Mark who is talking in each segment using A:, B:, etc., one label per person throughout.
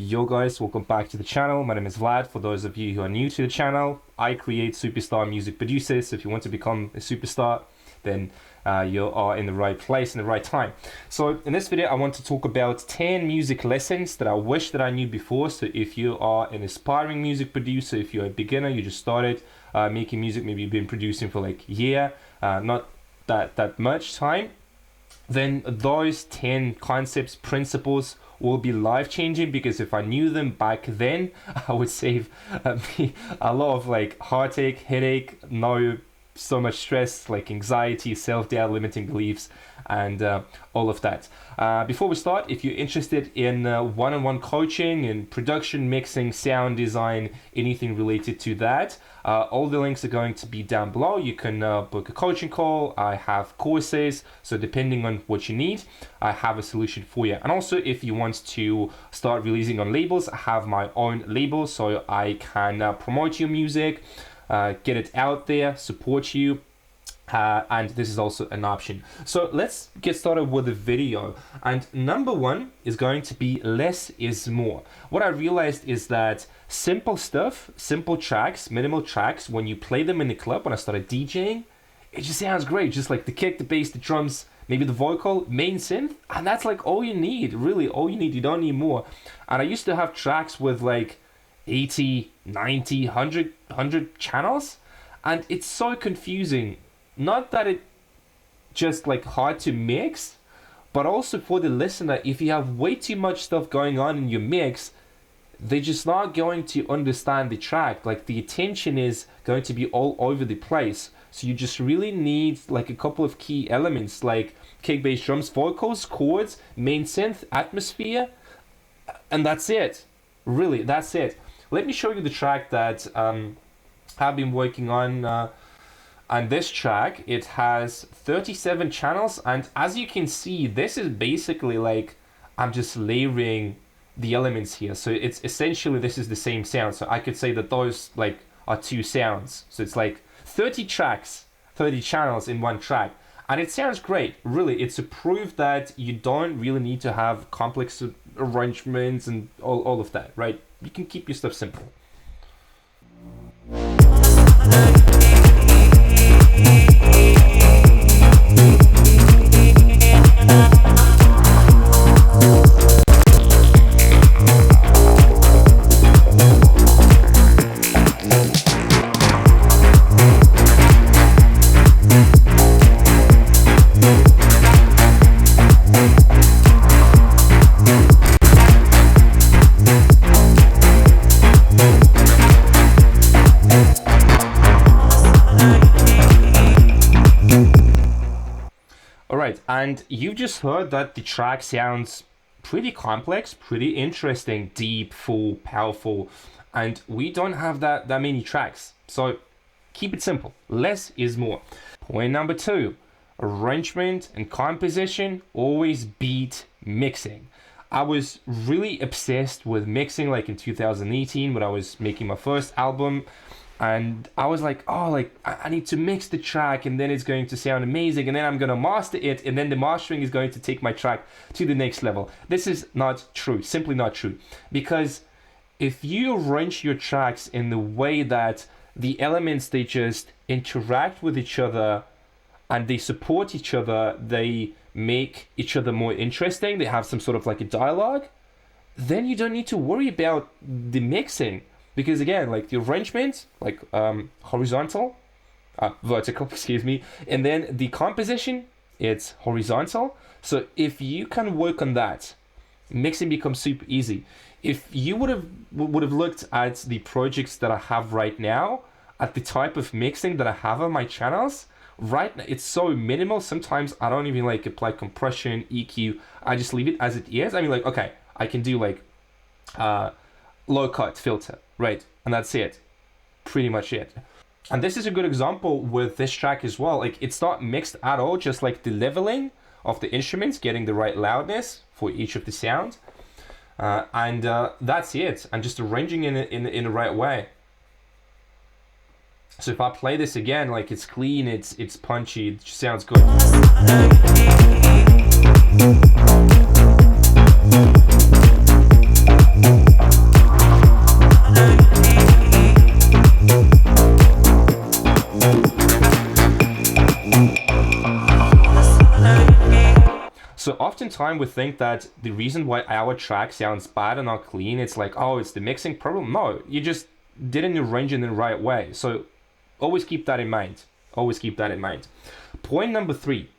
A: Yo guys, welcome back to the channel. My name is Vlad. For those of you who are new to the channel, I create superstar music producers. So if you want to become a superstar, then you are in the right place in the right time. So in this video, I want to talk about 10 music lessons that I wish that I knew before. So if you are an aspiring music producer, if you're a beginner, you just started making music, maybe you've been producing for like a year, not that much time, then those 10 concepts, principles will be life-changing, because if I knew them back then, I would save me a lot of like heartache, headache, so much stress, like anxiety, self-doubt, limiting beliefs, and all of that. Before we start, if you're interested in one-on-one coaching in production, mixing, sound design, anything related to that, all the links are going to be down below. You can book a coaching call. I have courses, so depending on what you need, I have a solution for you. And also, if you want to start releasing on labels, I have my own label, so I can promote your music, get it out there, support you, and this is also an option. So let's get started with the video. And number one is going to be less is more. What I realized is that simple stuff, simple tracks, minimal tracks, when you play them in the club, when I started DJing, it just sounds great. Just like the kick, the bass, the drums, maybe the vocal, main synth, and that's like all you need, really all you need. You don't need more. And I used to have tracks with like 80, 90, 100 channels, and it's so confusing. Not that it just like hard to mix, but also for the listener, if you have way too much stuff going on in your mix, they're just not going to understand the track. Like the attention is going to be all over the place. So you just really need like a couple of key elements like kick, bass, drums, vocals, chords, main synth, atmosphere, and that's it. Really, that's it. Let me show you the track that I've been working on. And this track, it has 37 channels, and as you can see, this is basically like I'm just layering the elements here. So it's essentially, this is the same sound. So I could say that those like are two sounds. So it's like 30 tracks, 30 channels in one track, and it sounds great. Really, it's a proof that you don't really need to have complex arrangements and all of that, right? You can keep your stuff simple. And you've just heard that the track sounds pretty complex, pretty interesting, deep, full, powerful, and we don't have that many tracks. So keep it simple. Less is more. Point number two, arrangement and composition always beat mixing. I was really obsessed with mixing like in 2018 when I was making my first album. And I was like, oh, like I need to mix the track, and then it's going to sound amazing, and then I'm going to master it, and then the mastering is going to take my track to the next level. This is not true, simply not true. Because if you arrange your tracks in the way that the elements, they just interact with each other and they support each other, they make each other more interesting, they have some sort of like a dialogue, then you don't need to worry about the mixing. Because again, like the arrangement, like vertical, excuse me, and then the composition, it's horizontal. So if you can work on that, mixing becomes super easy. If you would have looked at the projects that I have right now, at the type of mixing that I have on my channels, right now it's so minimal. Sometimes I don't even like apply compression, EQ. I just leave it as it is. I mean, like, okay, I can do like low cut filter, right? And that's it, pretty much it. And this is a good example with this track as well. Like it's not mixed at all, just like the leveling of the instruments, getting the right loudness for each of the sounds. And that's it. And just arranging in the right way. So if I play this again, like it's clean, it's punchy, it just sounds good. time we think that the reason why our track sounds bad and not clean, it's like, oh, it's the mixing problem. No, you just didn't arrange it in the right way. So always keep that in mind. Always keep that in mind. Point number 3.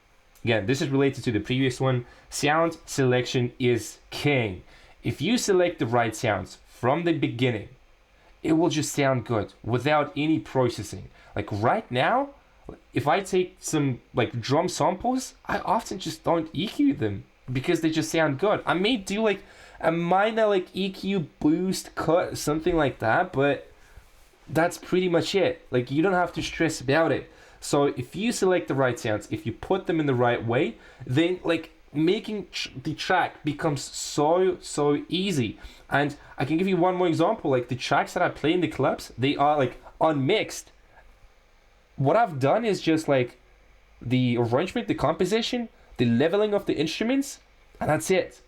A: Again, this is related to the previous one. Sound selection is king. If you select the right sounds from the beginning, it will just sound good without any processing. Like right now, if I take some like drum samples, I often just don't EQ them because they just sound good. I may do like a minor like EQ boost cut, something like that, but that's pretty much it. Like you don't have to stress about it. So if you select the right sounds, if you put them in the right way, then like making the track becomes so easy. And I can give you one more example. Like the tracks that I play in the clubs, they are like unmixed. What I've done is just like the arrangement, the composition, the leveling of the instruments, and that's it.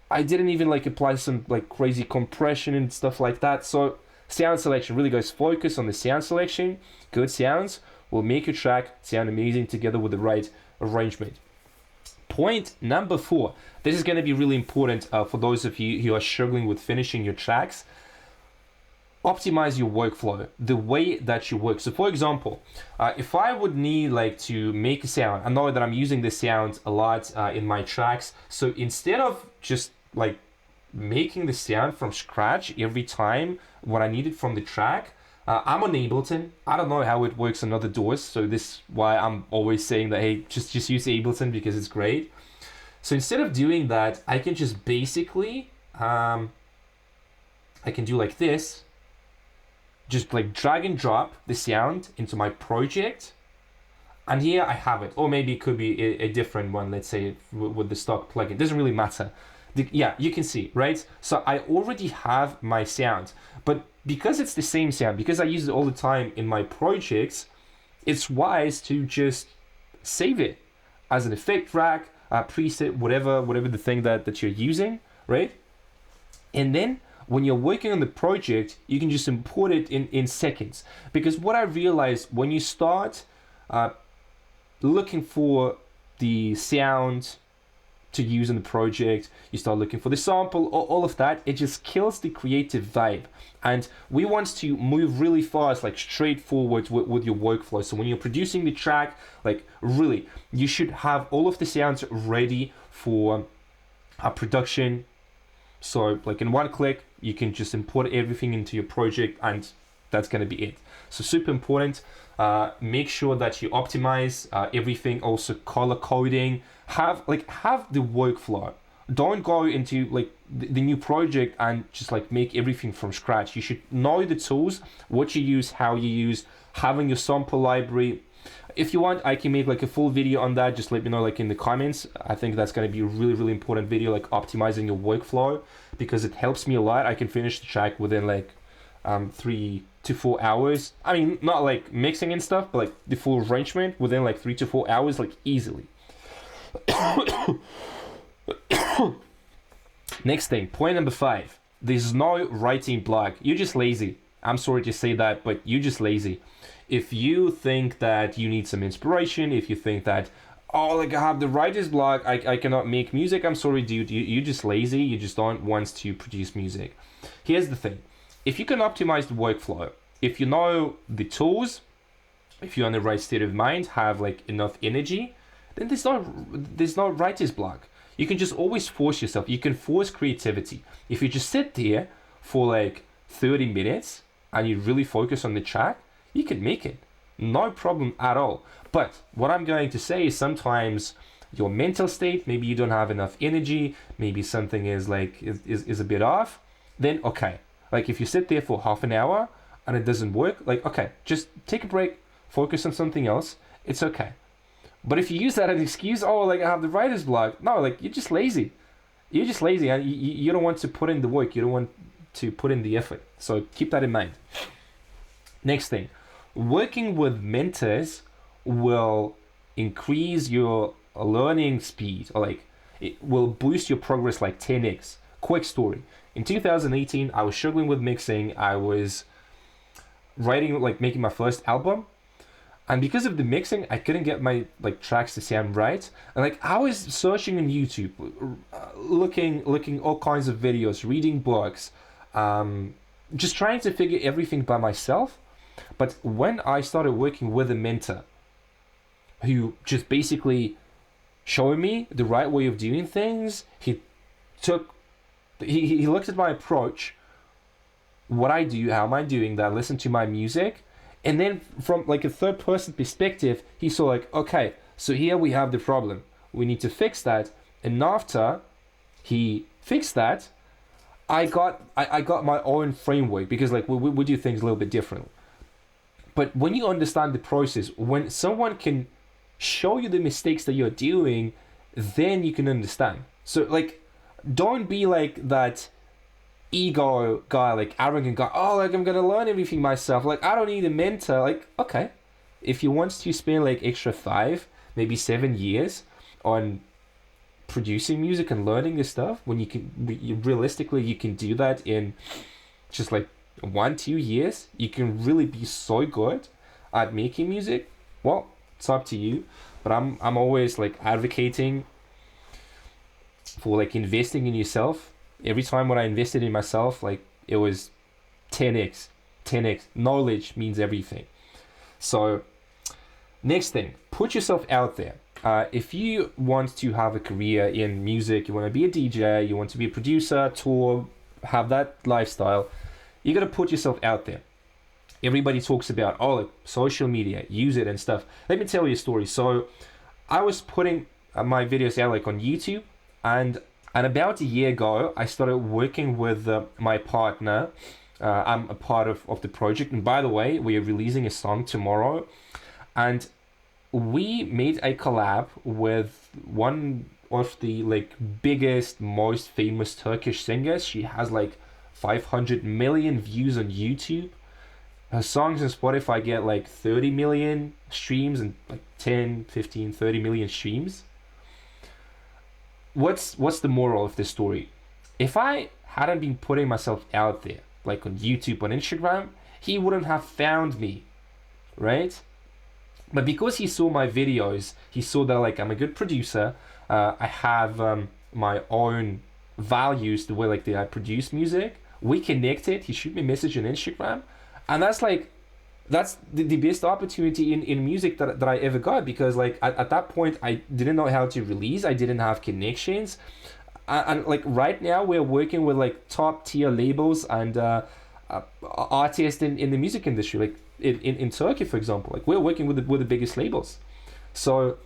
A: I didn't even like apply some like crazy compression and stuff like that. So sound selection really goes focus on the sound selection. Good sounds will make your track sound amazing together with the right arrangement. Point number 4. This is going to be really important for those of you who are struggling with finishing your tracks. Optimize your workflow, the way that you work. So for example, if I would need like to make a sound, I know that I'm using this sound a lot in my tracks. So instead of just like making the sound from scratch every time what I needed from the track, I'm on Ableton. I don't know how it works on other DAWs, so this is why I'm always saying that, hey, just use Ableton because it's great. So instead of doing that, I can just basically, I can do like this, just like drag and drop the sound into my project. And here I have it. Or maybe it could be a different one, let's say with the stock plugin. It doesn't really matter. Yeah, you can see, right? So I already have my sound, but because it's the same sound, because I use it all the time in my projects, it's wise to just save it as an effect rack, preset, whatever the thing that you're using, right? And then when you're working on the project, you can just import it in seconds. Because what I realized when you start looking for the sound to use in the project, you start looking for the sample, all of that, it just kills the creative vibe. And we want to move really fast, like straightforward with your workflow. So when you're producing the track, like really, you should have all of the sounds ready for production. So like in one click, you can just import everything into your project and that's gonna be it. So super important. Make sure that you optimize everything, also color coding, have the workflow. Don't go into like the new project and just like make everything from scratch. You should know the tools, what you use, how you use, having your sample library. If you want, I can make like a full video on that. Just let me know like in the comments. I think that's going to be a really important video, like optimizing your workflow, because it helps me a lot. I can finish the track within like 3 to 4 hours. I mean, not like mixing and stuff, but like the full arrangement within like 3 to 4 hours, like easily. Next thing, point number 5. There's no writing block. You're just lazy. I'm sorry to say that, but you're just lazy. If you think that you need some inspiration, if you think that, oh, like I have the writer's block, I cannot make music, I'm sorry, dude, you're just lazy. You just don't want to produce music. Here's the thing. If you can optimize the workflow, if you know the tools, if you're in the right state of mind, have like enough energy, then there's no writer's block. You can just always force yourself. You can force creativity. If you just sit there for like 30 minutes and you really focus on the track, you can make it. No problem at all. But what I'm going to say is sometimes your mental state, maybe you don't have enough energy, maybe something is like is a bit off, then okay. Like if you sit there for half an hour and it doesn't work, like okay, just take a break, focus on something else, it's okay. But if you use that as an excuse, oh, like I have the writer's block, no, like you're just lazy. You're just lazy and you don't want to put in the work, you don't want to put in the effort. So keep that in mind. Next thing, working with mentors will increase your learning speed, or like it will boost your progress like 10x. Quick story. In 2018, I was struggling with mixing. I was writing, like making my first album. And because of the mixing, I couldn't get my like tracks to sound right. And like I was searching on YouTube, looking all kinds of videos, reading books, just trying to figure everything by myself. But when I started working with a mentor who just basically showed me the right way of doing things, he looked at my approach, what I do, how am I doing that, listen to my music, and then from like a third person perspective, he saw like, okay, so here we have the problem. We need to fix that. And after he fixed that, I got my own framework, because like we do things a little bit differently. But when you understand the process, when someone can show you the mistakes that you're doing, then you can understand. So like, don't be like that ego guy, like arrogant guy. Oh, like I'm gonna learn everything myself. Like I don't need a mentor. Like, okay, if you want to spend like extra 5, maybe 7 years on producing music and learning this stuff, when realistically you can do that in just like 1-2 years, you can really be so good at making music. Well, it's up to you, but I'm always like advocating for like investing in yourself. Every time when I invested in myself, like it was 10x. Knowledge means everything. So next thing, put yourself out there. If you want to have a career in music, you want to be a DJ, you want to be a producer, tour, have that lifestyle, you got to put yourself out there. Everybody talks about, oh, like social media, use it and stuff. Let me tell you a story. So I was putting my videos out like on YouTube, and about a year ago, I started working with my partner. I'm a part of the project. And by the way, we are releasing a song tomorrow. And we made a collab with one of the like biggest, most famous Turkish singers. She has like 500 million views on YouTube. Her songs on Spotify get like 30 million streams and like 10, 15, 30 million streams. What's the moral of this story? If I hadn't been putting myself out there, like on YouTube, on Instagram, he wouldn't have found me, right? But because he saw my videos, he saw that like I'm a good producer, I have my own values, the way like that I produce music. We connected, he shoot me a message on Instagram, and that's the best opportunity in music that I ever got, because like at that point I didn't know how to release, I didn't have connections, and like right now we're working with like top tier labels and artists in the music industry, like in Turkey, for example. Like we're working with the biggest labels. So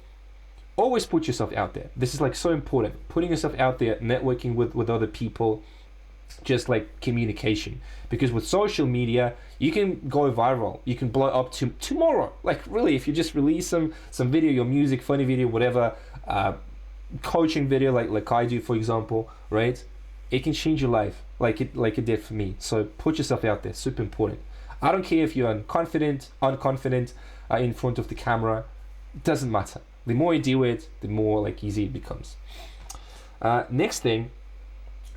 A: always put yourself out there. This is like so important, putting yourself out there, networking with other people, just like communication. Because with social media, you can go viral, you can blow up to tomorrow. Like really, if you just release some video, your music, funny video, whatever, coaching video like I do, for example, right? It can change your life like it did for me. So put yourself out there, super important. I don't care if you're unconfident in front of the camera, doesn't matter. The more you do it, the more like easy it becomes. Next thing,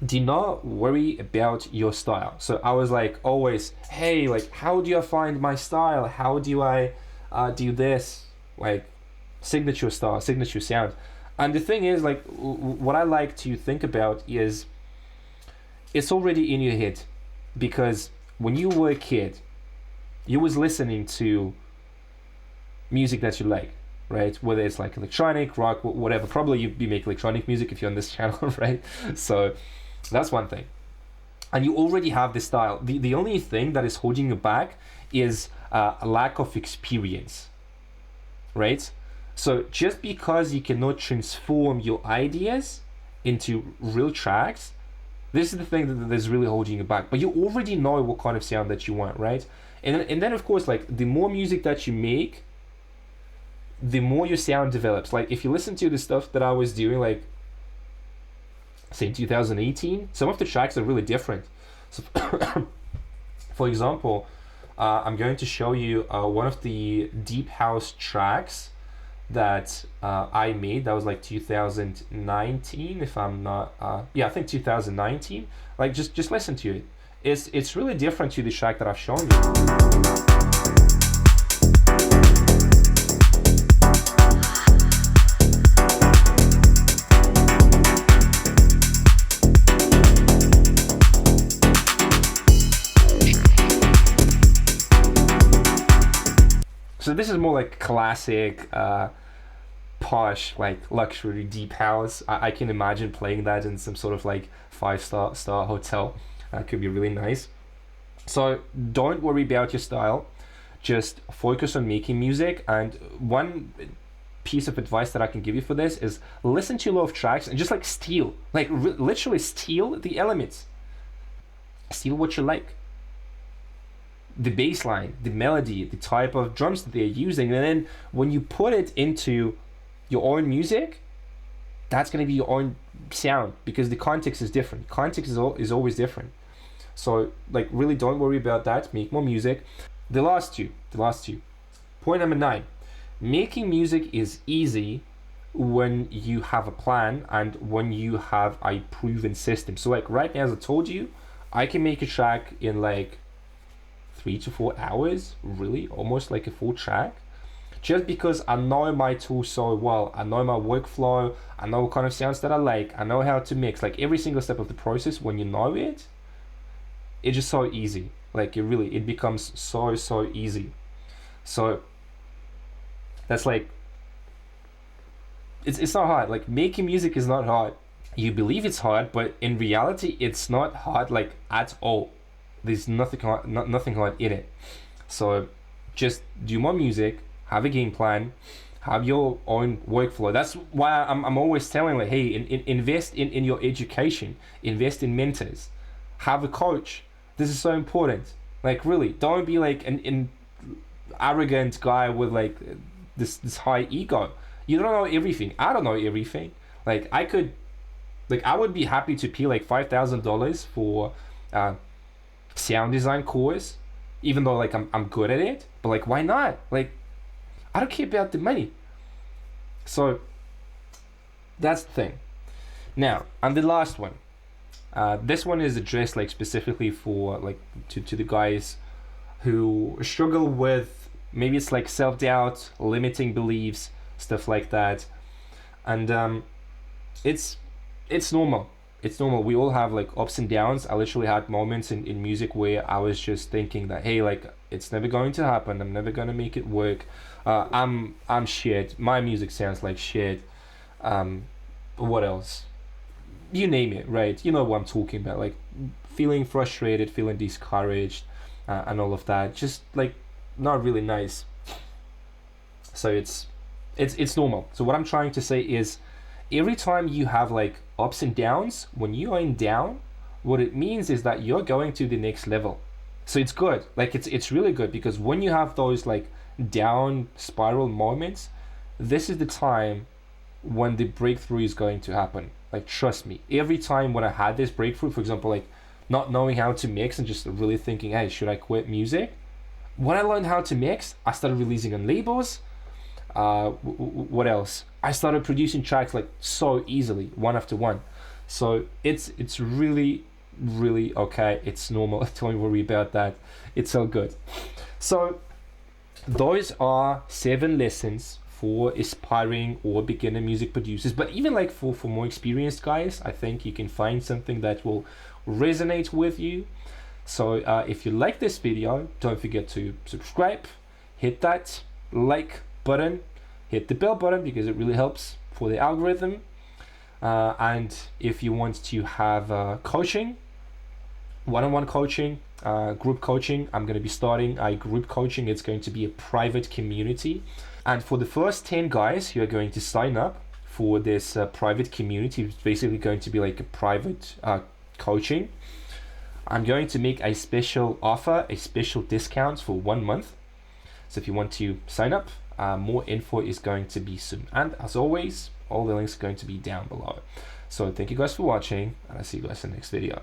A: do not worry about your style. So I was like always, hey, like how do I find my style? How do I do this? Like signature style, signature sound. And the thing is, like what I like to think about is it's already in your head, because when you were a kid, you was listening to music that you like, right? Whether it's like electronic, rock, whatever. Probably you make electronic music if you're on this channel, right? So that's one thing. And you already have this style. The only thing that is holding you back is a lack of experience, right? So just because you cannot transform your ideas into real tracks, this is the thing that is really holding you back. But you already know what kind of sound that you want, right? And then of course, like the more music that you make, the more your sound develops. Like if you listen to the stuff that I was doing, like say in 2018, some of the tracks are really different. So for example, I'm going to show you one of the deep house tracks that I made. That was like 2019, if I'm not I think 2019. Like just listen to it. It's really different to the track that I've shown you. this is more like classic posh, like luxury deep house. I can imagine playing that in some sort of like five-star hotel. Could be really nice. So don't worry about your style, just focus on making music. And one piece of advice that I can give you for this is listen to a lot of tracks and just like steal, like literally steal the elements, steal what you like, the bass line, the melody, the type of drums that they're using, and then when you put it into your own music, that's going to be your own sound, because the context is different. Context is always different. So like really don't worry about that. Make more music. The last two. Point number 9. Making music is easy when you have a plan and when you have a proven system. So like right now, as I told you, I can make a track in like 3 to 4 hours, really, almost like a full track, just because I know my tool so well. I know my workflow, I know what kind of sounds that I like, I know how to mix, like every single step of the process. When you know it, it's just so easy. Like it becomes so easy. So that's like, it's not hard. Like making music is not hard. You believe it's hard, but in reality it's not hard, like at all. There's nothing hard in it. So just do more music, have a game plan, have your own workflow. That's why I'm always telling, like, hey, invest in your education, invest in mentors, have a coach. This is so important. Like really, don't be like an arrogant guy with like this high ego. You don't know everything. I don't know everything. Like I would be happy to pay like $5,000 for sound design course, even though like I'm good at it. But like, why not? Like, I don't care about the money. So that's the thing. Now, and the last one. This one is addressed like specifically for like to the guys who struggle with, maybe it's like self-doubt, limiting beliefs, stuff like that. And it's normal. It's normal. We all have like ups and downs. I literally had moments in music where I was just thinking that, hey, like it's never going to happen. I'm never gonna make it work. I'm shit. My music sounds like shit. What else? You name it, right? You know what I'm talking about. Like feeling frustrated, feeling discouraged, and all of that. Just like not really nice. So it's normal. So what I'm trying to say is, every time you have like ups and downs, when you are in down, what it means is that you're going to the next level. So it's good. Like it's really good, because when you have those like down spiral moments, this is the time when the breakthrough is going to happen. Like trust me, every time when I had this breakthrough, for example, like not knowing how to mix and just really thinking, hey, should I quit music? When I learned how to mix, I started releasing on labels. What else? I started producing tracks like so easily, one after one. So it's really okay. It's normal. Don't worry about that. It's all good. So those are 7 lessons for aspiring or beginner music producers. But even like for more experienced guys, I think you can find something that will resonate with you. So if you like this video, don't forget to subscribe, hit that like button, hit the bell button, because it really helps for the algorithm. And if you want to have coaching, one-on-one coaching, group coaching, I'm going to be starting a group coaching. It's going to be a private community. And for the first 10 guys who are going to sign up for this private community, it's basically going to be like a private coaching, I'm going to make a special offer, a special discount for 1 month. So if you want to sign up, more info is going to be soon. And as always, all the links are going to be down below. So thank you guys for watching, and I'll see you guys in the next video.